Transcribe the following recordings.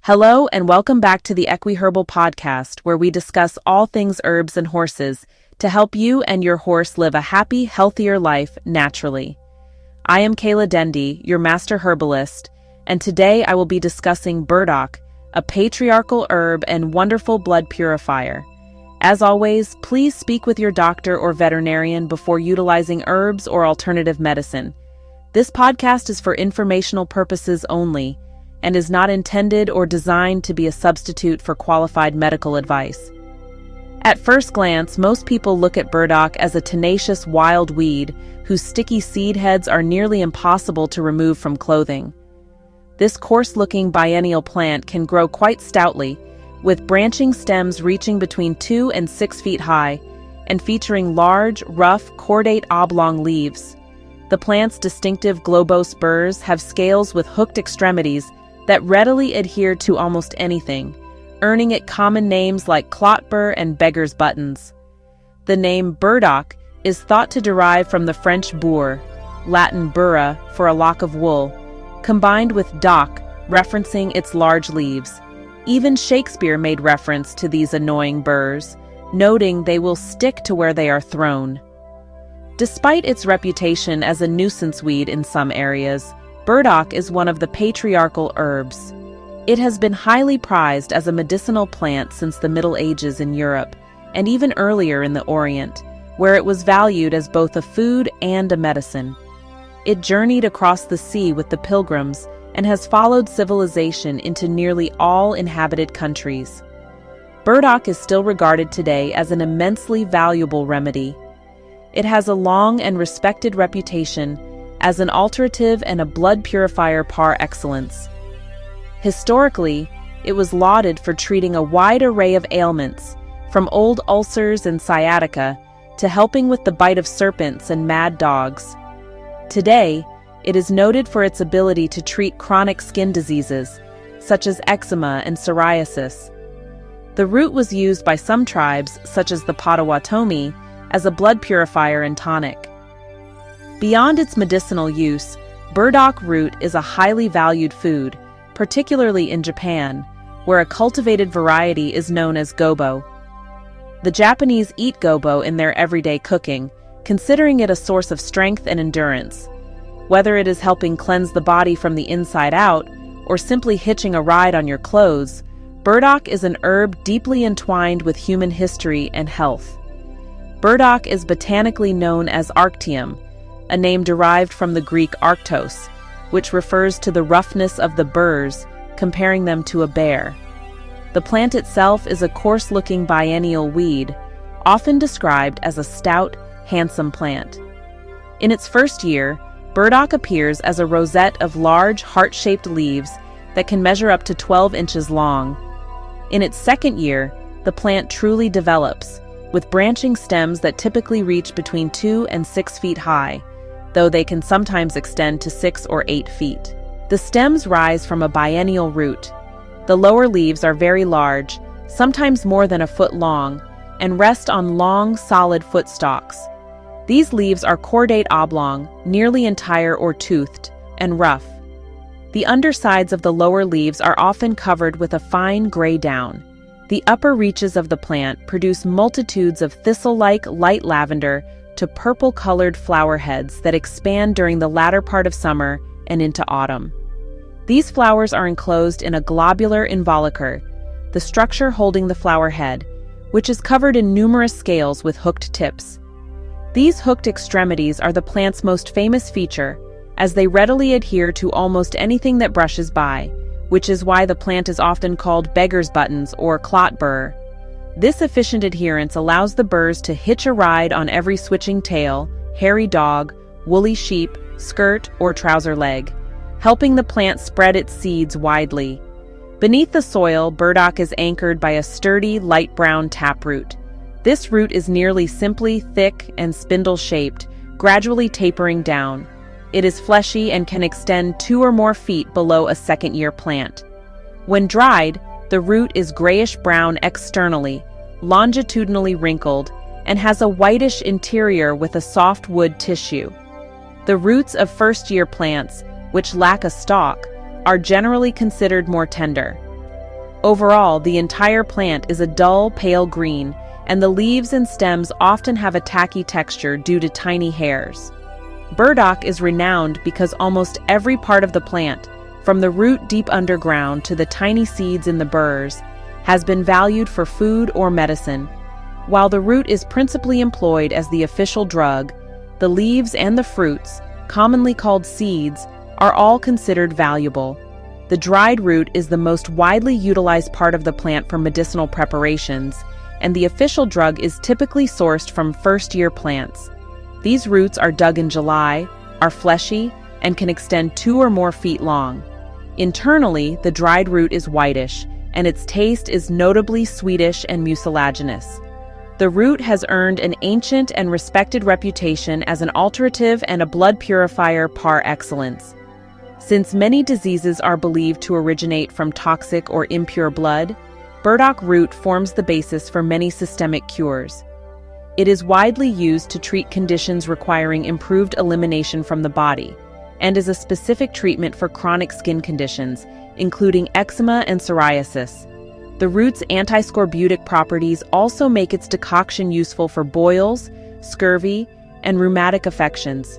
Hello and welcome back to the EquiHerbal podcast, where we discuss all things herbs and horses to help you and your horse live a happy, healthier life naturally. I am Kayla Dendy, your master herbalist, and today I will be discussing Burdock, a patriarchal herb and wonderful blood purifier. As always, please speak with your doctor or veterinarian before utilizing herbs or alternative medicine. This podcast is for informational purposes only and is not intended or designed to be a substitute for qualified medical advice. At first glance, most people look at burdock as a tenacious wild weed whose sticky seed heads are nearly impossible to remove from clothing. This coarse-looking biennial plant can grow quite stoutly, with branching stems reaching between 2 and 6 feet high and featuring large, rough, cordate oblong leaves. The plant's distinctive globose burrs have scales with hooked extremities that readily adhere to almost anything, earning it common names like clotbur and beggar's buttons. The name burdock is thought to derive from the French bourre, Latin burra for a lock of wool, combined with dock, referencing its large leaves. Even Shakespeare made reference to these annoying burrs, noting they will stick to where they are thrown. Despite its reputation as a nuisance weed in some areas, burdock is one of the patriarchal herbs. It has been highly prized as a medicinal plant since the Middle Ages in Europe, and even earlier in the Orient, where it was valued as both a food and a medicine. It journeyed across the sea with the pilgrims and has followed civilization into nearly all inhabited countries. Burdock is still regarded today as an immensely valuable remedy. It has a long and respected reputation as an alterative and a blood purifier par excellence. Historically, it was lauded for treating a wide array of ailments, from old ulcers and sciatica to helping with the bite of serpents and mad dogs. Today, it is noted for its ability to treat chronic skin diseases, such as eczema and psoriasis. The root was used by some tribes, such as the Potawatomi, as a blood purifier and tonic. Beyond its medicinal use, burdock root is a highly valued food, particularly in Japan, where a cultivated variety is known as gobo. The Japanese eat gobo in their everyday cooking, considering it a source of strength and endurance. Whether it is helping cleanse the body from the inside out, or simply hitching a ride on your clothes, burdock is an herb deeply entwined with human history and health. Burdock is botanically known as arctium, a name derived from the Greek arctos, which refers to the roughness of the burrs, comparing them to a bear. The plant itself is a coarse-looking biennial weed, often described as a stout, handsome plant. In its first year, burdock appears as a rosette of large, heart-shaped leaves that can measure up to 12 inches long. In its second year, the plant truly develops, with branching stems that typically reach between 2 and 6 feet high, though they can sometimes extend to 6 or 8 feet. The stems rise from a biennial root. The lower leaves are very large, sometimes more than a foot long, and rest on long, solid footstalks. These leaves are cordate oblong, nearly entire or toothed, and rough. The undersides of the lower leaves are often covered with a fine gray down. The upper reaches of the plant produce multitudes of thistle-like light lavender to purple-colored flower heads that expand during the latter part of summer and into autumn. These flowers are enclosed in a globular involucre, the structure holding the flower head, which is covered in numerous scales with hooked tips. These hooked extremities are the plant's most famous feature, as they readily adhere to almost anything that brushes by, which is why the plant is often called beggar's buttons or clotbur. This efficient adherence allows the burrs to hitch a ride on every switching tail, hairy dog, woolly sheep, skirt, or trouser leg, helping the plant spread its seeds widely. Beneath the soil, burdock is anchored by a sturdy, light brown taproot. This root is nearly simply thick and spindle-shaped, gradually tapering down. It is fleshy and can extend 2 or more feet below a second-year plant. When dried, the root is grayish-brown externally, longitudinally wrinkled, and has a whitish interior with a soft wood tissue. The roots of first-year plants, which lack a stalk, are generally considered more tender. Overall, the entire plant is a dull, pale green, and the leaves and stems often have a tacky texture due to tiny hairs. Burdock is renowned because almost every part of the plant, from the root deep underground to the tiny seeds in the burrs, has been valued for food or medicine. While the root is principally employed as the official drug, the leaves and the fruits, commonly called seeds, are all considered valuable. The dried root is the most widely utilized part of the plant for medicinal preparations, and the official drug is typically sourced from first-year plants. These roots are dug in July, are fleshy, and can extend 2 or more feet long. Internally, the dried root is whitish, and its taste is notably sweetish and mucilaginous. The root has earned an ancient and respected reputation as an alterative and a blood purifier par excellence. Since many diseases are believed to originate from toxic or impure blood, burdock root forms the basis for many systemic cures. It is widely used to treat conditions requiring improved elimination from the body, and is a specific treatment for chronic skin conditions, including eczema and psoriasis. The root's antiscorbutic properties also make its decoction useful for boils, scurvy, and rheumatic affections.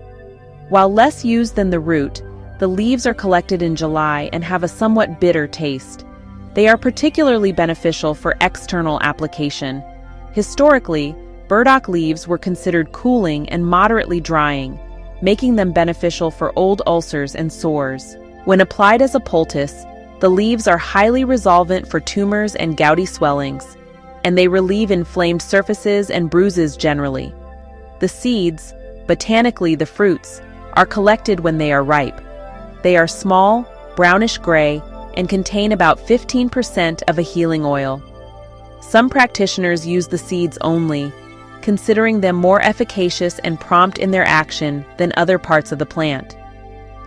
While less used than the root, the leaves are collected in July and have a somewhat bitter taste. They are particularly beneficial for external application. Historically, burdock leaves were considered cooling and moderately drying, making them beneficial for old ulcers and sores. When applied as a poultice, the leaves are highly resolvent for tumors and gouty swellings, and they relieve inflamed surfaces and bruises generally. The seeds, botanically the fruits, are collected when they are ripe. They are small, brownish-gray, and contain about 15% of a healing oil. Some practitioners use the seeds only, considering them more efficacious and prompt in their action than other parts of the plant.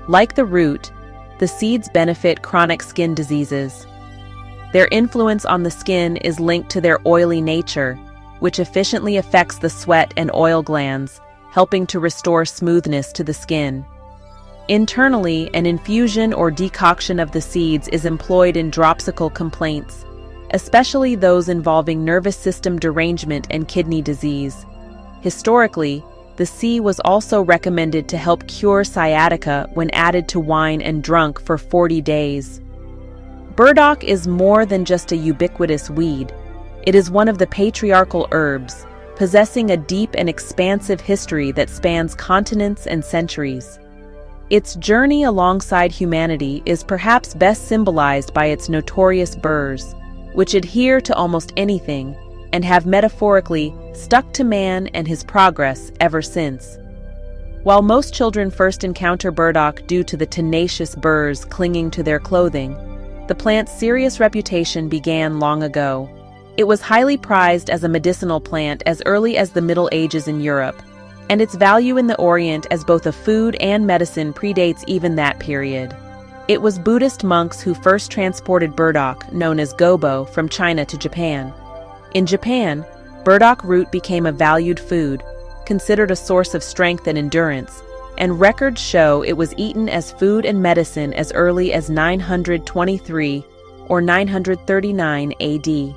Like the root, the seeds benefit chronic skin diseases. Their influence on the skin is linked to their oily nature, which efficiently affects the sweat and oil glands, helping to restore smoothness to the skin. Internally, an infusion or decoction of the seeds is employed in dropsical complaints, especially those involving nervous system derangement and kidney disease. Historically, the sea was also recommended to help cure sciatica when added to wine and drunk for 40 days. Burdock is more than just a ubiquitous weed. It is one of the patriarchal herbs, possessing a deep and expansive history that spans continents and centuries. Its journey alongside humanity is perhaps best symbolized by its notorious burrs, which adhere to almost anything and have metaphorically stuck to man and his progress ever since. While most children first encounter burdock due to the tenacious burrs clinging to their clothing, the plant's serious reputation began long ago. It was highly prized as a medicinal plant as early as the Middle Ages in Europe, and its value in the Orient as both a food and medicine predates even that period. It was Buddhist monks who first transported burdock, known as gobo, from China to Japan. In Japan, burdock root became a valued food, considered a source of strength and endurance, and records show it was eaten as food and medicine as early as 923 or 939 AD.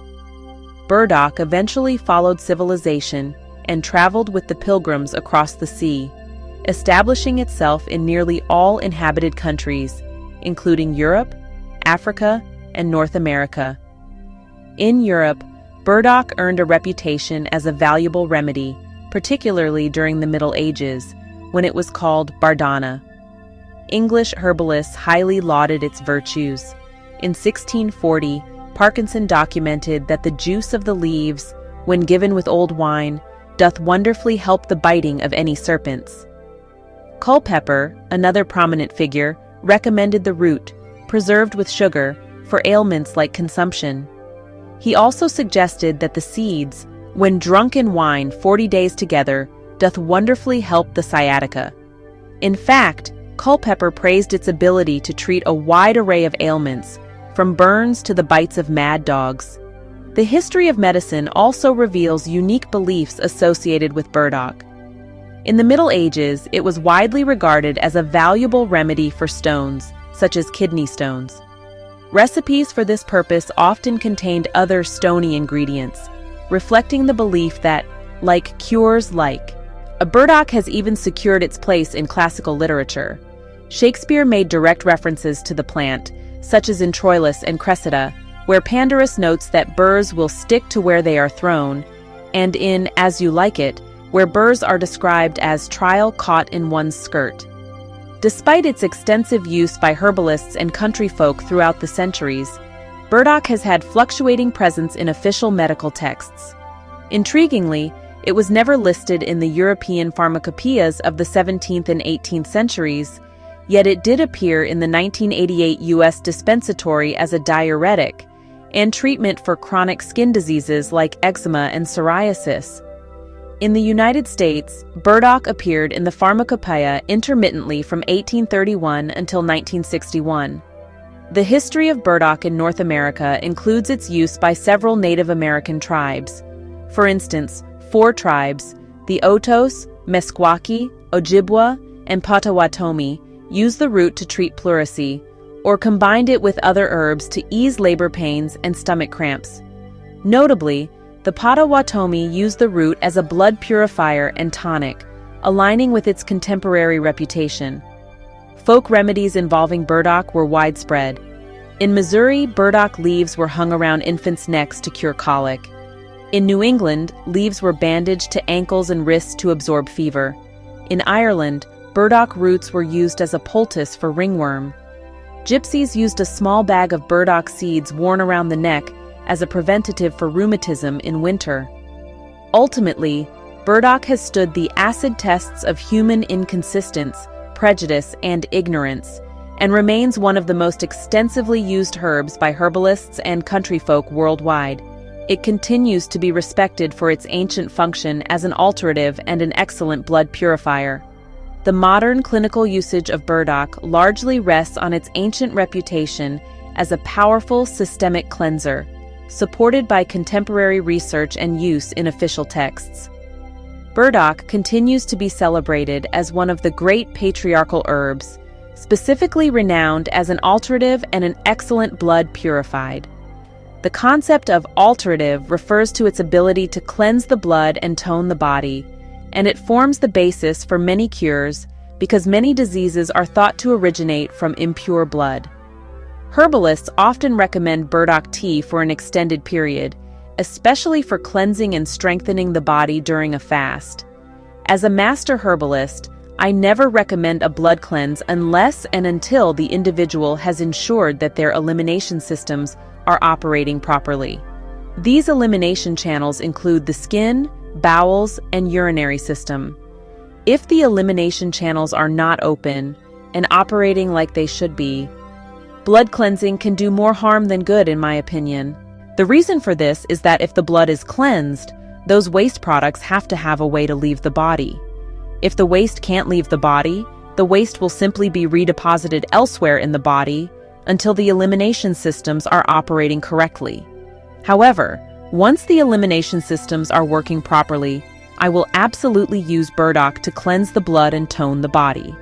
Burdock eventually followed civilization and traveled with the pilgrims across the sea, establishing itself in nearly all inhabited countries, including Europe, Africa, and North America. In Europe, burdock earned a reputation as a valuable remedy, particularly during the Middle Ages, when it was called bardana. English herbalists highly lauded its virtues. In 1640, Parkinson documented that the juice of the leaves, when given with old wine, doth wonderfully help the biting of any serpents. Culpeper, another prominent figure, recommended the root, preserved with sugar, for ailments like consumption. He also suggested that the seeds, when drunk in wine 40 days together, doth wonderfully help the sciatica. In fact, Culpeper praised its ability to treat a wide array of ailments, from burns to the bites of mad dogs. The history of medicine also reveals unique beliefs associated with burdock. In the Middle Ages, it was widely regarded as a valuable remedy for stones, such as kidney stones. Recipes for this purpose often contained other stony ingredients, reflecting the belief that, like cures like. A burdock has even secured its place in classical literature. Shakespeare made direct references to the plant, such as in Troilus and Cressida, where Pandarus notes that burrs will stick to where they are thrown, and in As You Like It, where burrs are described as trial caught in one's skirt. Despite its extensive use by herbalists and country folk throughout the centuries, burdock has had fluctuating presence in official medical texts. Intriguingly, it was never listed in the European pharmacopoeias of the 17th and 18th centuries, yet it did appear in the 1988 U.S. dispensatory as a diuretic and treatment for chronic skin diseases like eczema and psoriasis. In the United States, burdock appeared in the pharmacopoeia intermittently from 1831 until 1961. The history of burdock in North America includes its use by several Native American tribes. For instance, 4 tribes, the Otos, Meskwaki, Ojibwa, and Potawatomi, used the root to treat pleurisy, or combined it with other herbs to ease labor pains and stomach cramps. Notably, the Potawatomi used the root as a blood purifier and tonic, aligning with its contemporary reputation. Folk remedies involving burdock were widespread. In Missouri, burdock leaves were hung around infants' necks to cure colic. In New England, leaves were bandaged to ankles and wrists to absorb fever. In Ireland, burdock roots were used as a poultice for ringworm. Gypsies used a small bag of burdock seeds worn around the neck as a preventative for rheumatism in winter. Ultimately, burdock has stood the acid tests of human inconsistence, prejudice, and ignorance, and remains one of the most extensively used herbs by herbalists and country folk worldwide. It continues to be respected for its ancient function as an alterative and an excellent blood purifier. The modern clinical usage of burdock largely rests on its ancient reputation as a powerful systemic cleanser, supported by contemporary research and use in official texts. Burdock continues to be celebrated as one of the great patriarchal herbs, specifically renowned as an alterative and an excellent blood purified. The concept of alterative refers to its ability to cleanse the blood and tone the body, and it forms the basis for many cures because many diseases are thought to originate from impure blood. Herbalists often recommend burdock tea for an extended period, especially for cleansing and strengthening the body during a fast. As a master herbalist, I never recommend a blood cleanse unless and until the individual has ensured that their elimination systems are operating properly. These elimination channels include the skin, bowels, and urinary system. If the elimination channels are not open and operating like they should be, blood cleansing can do more harm than good, in my opinion. The reason for this is that if the blood is cleansed, those waste products have to have a way to leave the body. If the waste can't leave the body, the waste will simply be redeposited elsewhere in the body until the elimination systems are operating correctly. However, once the elimination systems are working properly, I will absolutely use burdock to cleanse the blood and tone the body.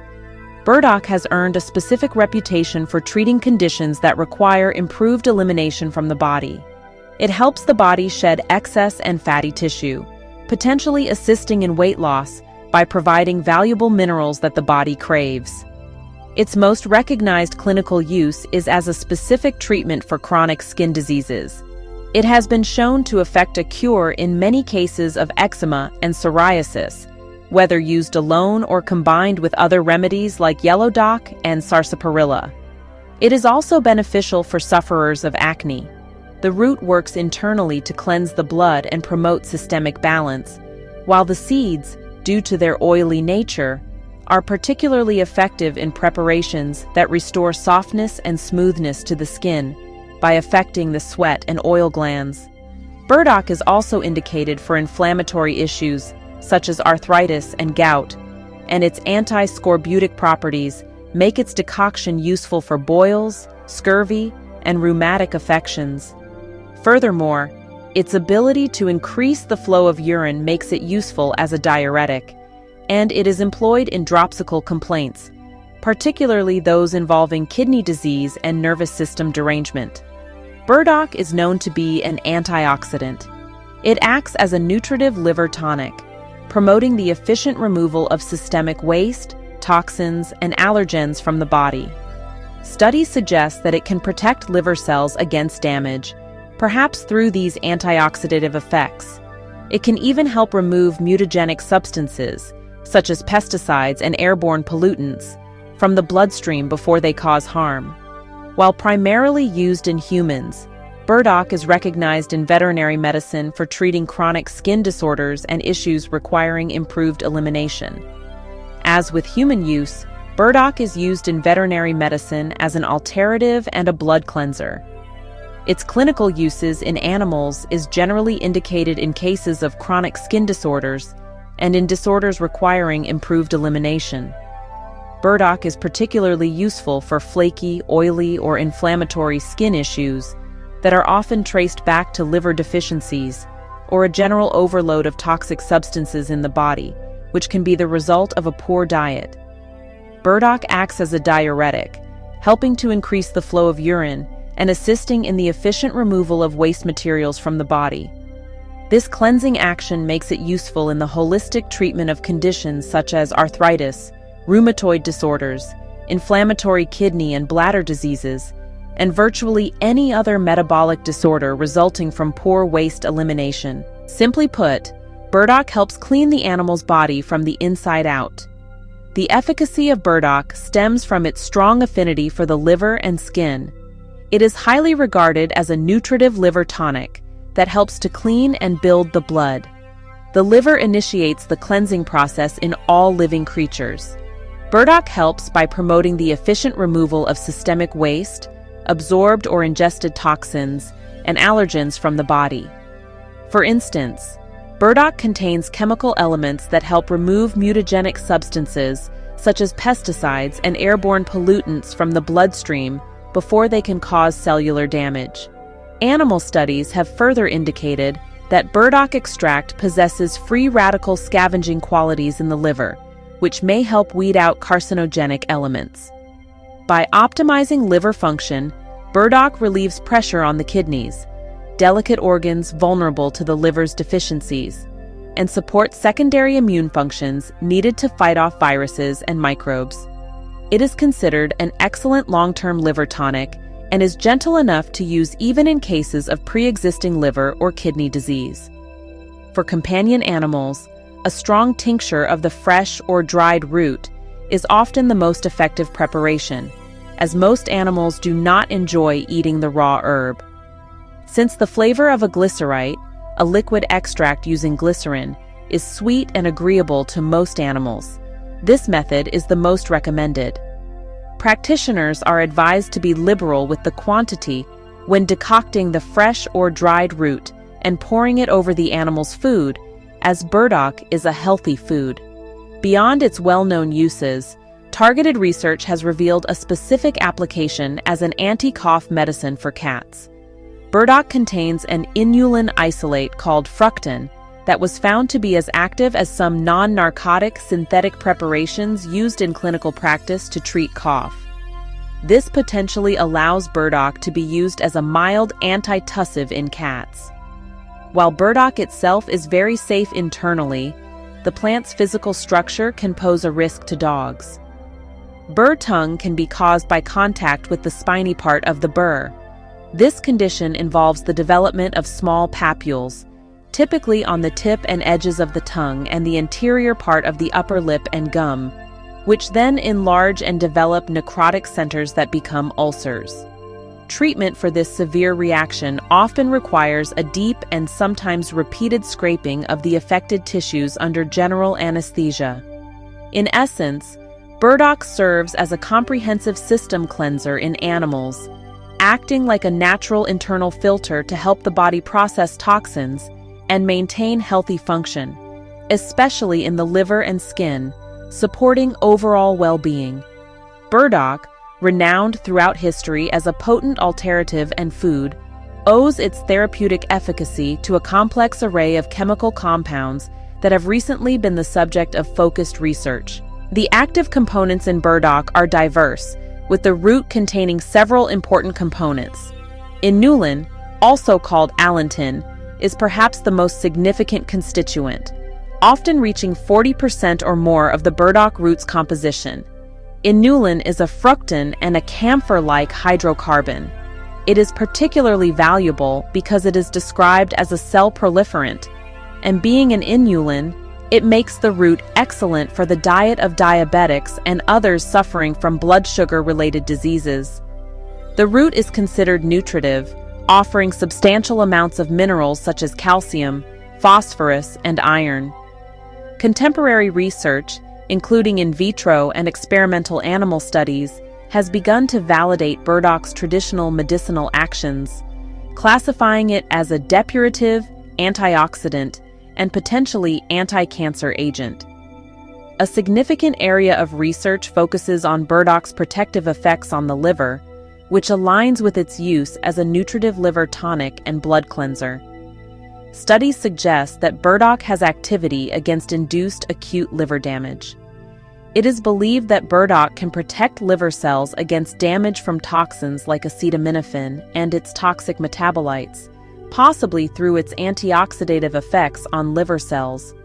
Burdock has earned a specific reputation for treating conditions that require improved elimination from the body. It helps the body shed excess and fatty tissue, potentially assisting in weight loss by providing valuable minerals that the body craves. Its most recognized clinical use is as a specific treatment for chronic skin diseases. It has been shown to effect a cure in many cases of eczema and psoriasis, whether used alone or combined with other remedies like yellow dock and sarsaparilla. It is also beneficial for sufferers of acne. The root works internally to cleanse the blood and promote systemic balance, while the seeds, due to their oily nature, are particularly effective in preparations that restore softness and smoothness to the skin by affecting the sweat and oil glands. Burdock is also indicated for inflammatory issues such as arthritis and gout, and its anti-scorbutic properties make its decoction useful for boils, scurvy, and rheumatic affections. Furthermore, its ability to increase the flow of urine makes it useful as a diuretic, and it is employed in dropsical complaints, particularly those involving kidney disease and nervous system derangement. Burdock is known to be an antioxidant. It acts as a nutritive liver tonic, promoting the efficient removal of systemic waste, toxins, and allergens from the body. Studies suggest that it can protect liver cells against damage, perhaps through these antioxidative effects. It can even help remove mutagenic substances, such as pesticides and airborne pollutants, from the bloodstream before they cause harm. While primarily used in humans, burdock is recognized in veterinary medicine for treating chronic skin disorders and issues requiring improved elimination. As with human use, burdock is used in veterinary medicine as an alternative and a blood cleanser. Its clinical uses in animals is generally indicated in cases of chronic skin disorders and in disorders requiring improved elimination. Burdock is particularly useful for flaky, oily, or inflammatory skin issues that are often traced back to liver deficiencies or a general overload of toxic substances in the body, which can be the result of a poor diet. Burdock acts as a diuretic, helping to increase the flow of urine and assisting in the efficient removal of waste materials from the body. This cleansing action makes it useful in the holistic treatment of conditions such as arthritis, rheumatoid disorders, inflammatory kidney and bladder diseases, and virtually any other metabolic disorder resulting from poor waste elimination. Simply put, burdock helps clean the animal's body from the inside out. The efficacy of burdock stems from its strong affinity for the liver and skin. It is highly regarded as a nutritive liver tonic that helps to clean and build the blood. The liver initiates the cleansing process in all living creatures. Burdock helps by promoting the efficient removal of systemic waste, absorbed or ingested toxins, and allergens from the body. For instance, burdock contains chemical elements that help remove mutagenic substances, such as pesticides and airborne pollutants from the bloodstream before they can cause cellular damage. Animal studies have further indicated that burdock extract possesses free radical scavenging qualities in the liver, which may help weed out carcinogenic elements. By optimizing liver function, burdock relieves pressure on the kidneys, delicate organs vulnerable to the liver's deficiencies, and supports secondary immune functions needed to fight off viruses and microbes. It is considered an excellent long-term liver tonic and is gentle enough to use even in cases of pre-existing liver or kidney disease. For companion animals, a strong tincture of the fresh or dried root is often the most effective preparation, as most animals do not enjoy eating the raw herb. Since the flavor of a glycerite, a liquid extract using glycerin, is sweet and agreeable to most animals, this method is the most recommended. Practitioners are advised to be liberal with the quantity when decocting the fresh or dried root and pouring it over the animal's food, as burdock is a healthy food. Beyond its well-known uses, targeted research has revealed a specific application as an anti-cough medicine for cats. Burdock contains an inulin isolate called fructan that was found to be as active as some non-narcotic synthetic preparations used in clinical practice to treat cough. This potentially allows burdock to be used as a mild antitussive in cats. While burdock itself is very safe internally, the plant's physical structure can pose a risk to dogs. Burr tongue can be caused by contact with the spiny part of the burr. This condition involves the development of small papules, typically on the tip and edges of the tongue and the interior part of the upper lip and gum, which then enlarge and develop necrotic centers that become ulcers. Treatment for this severe reaction often requires a deep and sometimes repeated scraping of the affected tissues under general anesthesia. In essence, burdock serves as a comprehensive system cleanser in animals, acting like a natural internal filter to help the body process toxins and maintain healthy function, especially in the liver and skin, supporting overall well-being. Burdock, renowned throughout history as a potent alternative and food, owes its therapeutic efficacy to a complex array of chemical compounds that have recently been the subject of focused research. The active components in burdock are diverse, with the root containing several important components. Inulin, also called allantoin, is perhaps the most significant constituent, often reaching 40% or more of the burdock root's composition. Inulin is a fructan and a camphor-like hydrocarbon. It is particularly valuable because it is described as a cell proliferant, and being an inulin, it makes the root excellent for the diet of diabetics and others suffering from blood sugar-related diseases. The root is considered nutritive, offering substantial amounts of minerals such as calcium, phosphorus, and iron. Contemporary research, including in vitro and experimental animal studies, has begun to validate burdock's traditional medicinal actions, classifying it as a depurative, antioxidant, and potentially anti-cancer agent. A significant area of research focuses on burdock's protective effects on the liver, which aligns with its use as a nutritive liver tonic and blood cleanser. Studies suggest that burdock has activity against induced acute liver damage. It is believed that burdock can protect liver cells against damage from toxins like acetaminophen and its toxic metabolites, possibly through its antioxidative effects on liver cells.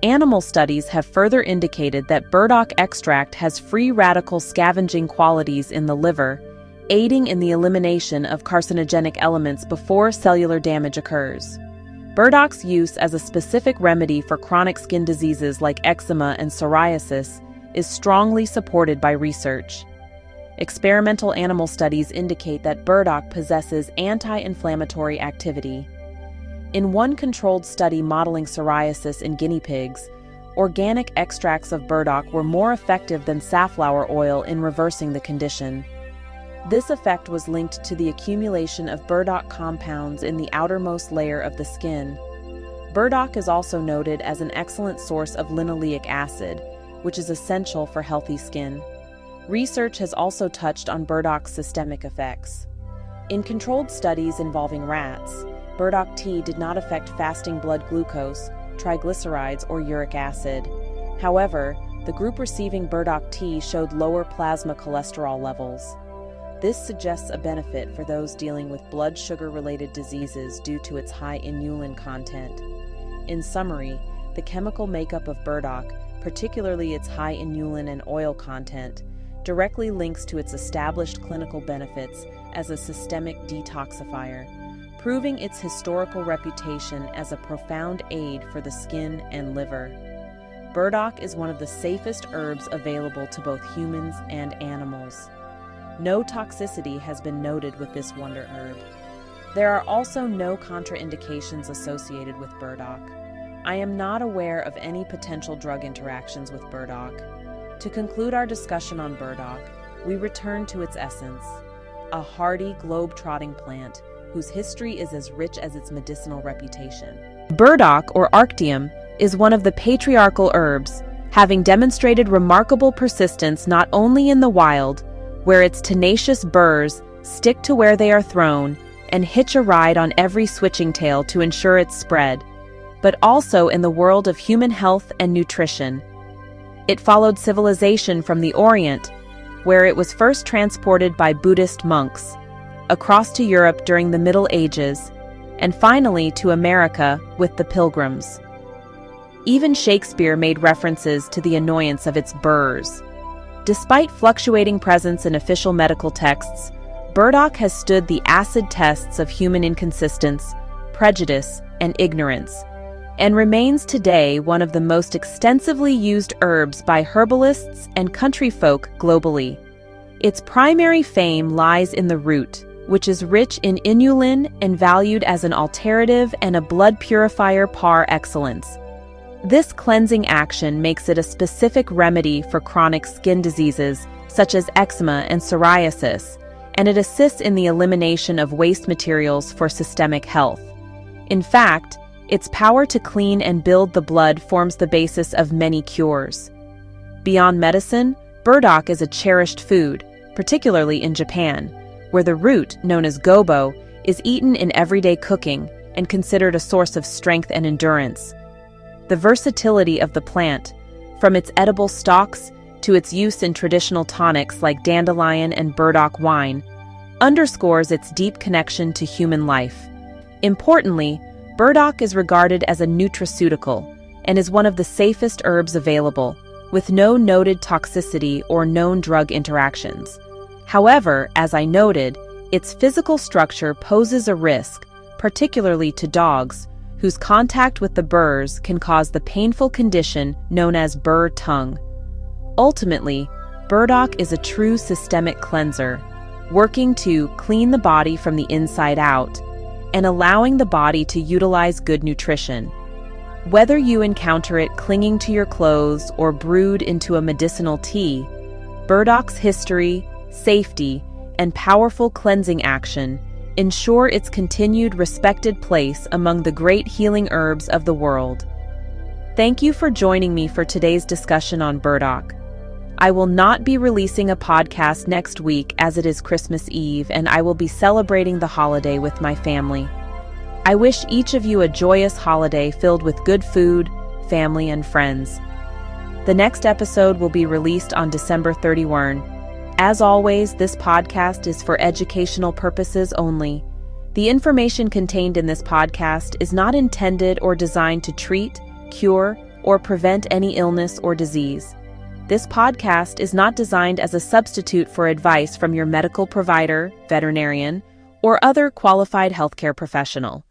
Animal studies have further indicated that burdock extract has free radical scavenging qualities in the liver, aiding in the elimination of carcinogenic elements before cellular damage occurs. Burdock's use as a specific remedy for chronic skin diseases like eczema and psoriasis is strongly supported by research. Experimental animal studies indicate that burdock possesses anti-inflammatory activity. In one controlled study modeling psoriasis in guinea pigs, organic extracts of burdock were more effective than safflower oil in reversing the condition. This effect was linked to the accumulation of burdock compounds in the outermost layer of the skin. Burdock is also noted as an excellent source of linoleic acid, which is essential for healthy skin. Research has also touched on burdock's systemic effects. In controlled studies involving rats, burdock tea did not affect fasting blood glucose, triglycerides, or uric acid. However, the group receiving burdock tea showed lower plasma cholesterol levels. This suggests a benefit for those dealing with blood sugar-related diseases due to its high inulin content. In summary, the chemical makeup of burdock, particularly its high inulin and oil content, directly links to its established clinical benefits as a systemic detoxifier, proving its historical reputation as a profound aid for the skin and liver. Burdock is one of the safest herbs available to both humans and animals. No toxicity has been noted with this wonder herb. There are also no contraindications associated with burdock. I am not aware of any potential drug interactions with burdock. To conclude our discussion on burdock, we return to its essence, a hardy, globe-trotting plant whose history is as rich as its medicinal reputation. Burdock, or arctium, is one of the patriarchal herbs, having demonstrated remarkable persistence not only in the wild, where its tenacious burrs stick to where they are thrown and hitch a ride on every switching tail to ensure its spread, but also in the world of human health and nutrition. It followed civilization from the Orient, where it was first transported by Buddhist monks, across to Europe during the Middle Ages, and finally to America with the Pilgrims. Even Shakespeare made references to the annoyance of its burrs. Despite fluctuating presence in official medical texts, burdock has stood the acid tests of human inconsistence, prejudice, and ignorance, and remains today one of the most extensively used herbs by herbalists and country folk globally. Its primary fame lies in the root, which is rich in inulin and valued as an alterative and a blood purifier par excellence. This cleansing action makes it a specific remedy for chronic skin diseases such as eczema and psoriasis, and it assists in the elimination of waste materials for systemic health. In fact, its power to clean and build the blood forms the basis of many cures. Beyond medicine, burdock is a cherished food, particularly in Japan, where the root, known as gobo, is eaten in everyday cooking and considered a source of strength and endurance. The versatility of the plant, from its edible stalks to its use in traditional tonics like dandelion and burdock wine, underscores its deep connection to human life. Importantly, burdock is regarded as a nutraceutical and is one of the safest herbs available, with no noted toxicity or known drug interactions. However, as I noted, its physical structure poses a risk, particularly to dogs, whose contact with the burrs can cause the painful condition known as burr tongue. Ultimately, burdock is a true systemic cleanser, working to clean the body from the inside out and allowing the body to utilize good nutrition. Whether you encounter it clinging to your clothes or brewed into a medicinal tea, burdock's history, safety, and powerful cleansing action ensure its continued respected place among the great healing herbs of the world. Thank you for joining me for today's discussion on burdock. I will not be releasing a podcast next week as it is Christmas Eve, and I will be celebrating the holiday with my family. I wish each of you a joyous holiday filled with good food, family, and friends. The next episode will be released on December 31. As always, this podcast is for educational purposes only. The information contained in this podcast is not intended or designed to treat, cure, or prevent any illness or disease. This podcast is not designed as a substitute for advice from your medical provider, veterinarian, or other qualified healthcare professional.